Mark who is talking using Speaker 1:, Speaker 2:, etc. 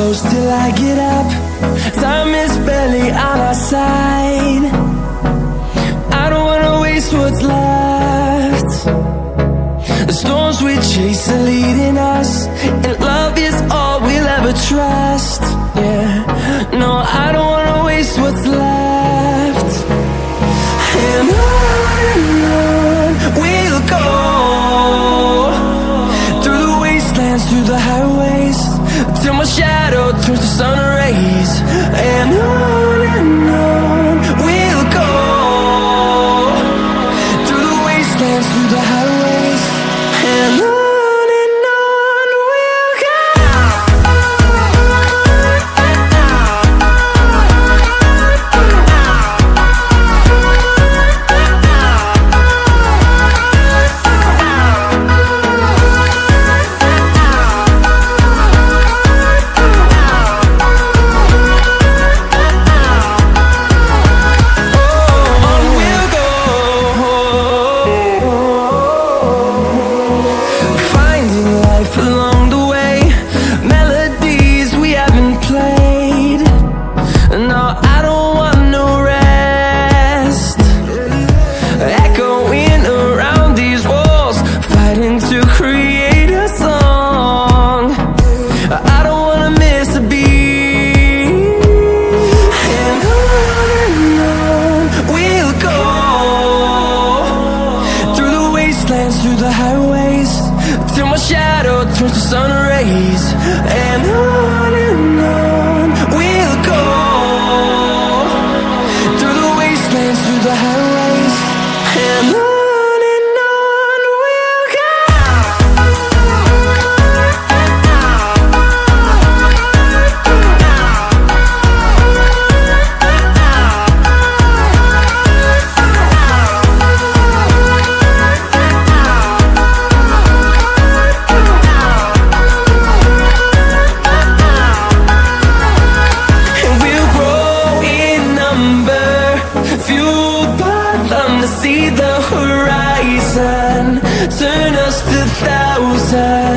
Speaker 1: close till I get up. Time is barely on our side. I don't wanna waste what's left. The storms we chase are leading us, and love is all we'll ever trust. Yeah, no, I don't wanna waste what's left. And on we'll go, through the wastelands, through the highways, till my shadow turns to sun rays. And on we'll go, through the wastelands, through the highways, and on. Through the highways, till my shadow turns to sun rays. And on we'll go, through the wastelands, through the highways, and on. See the horizon, turn us to thousands.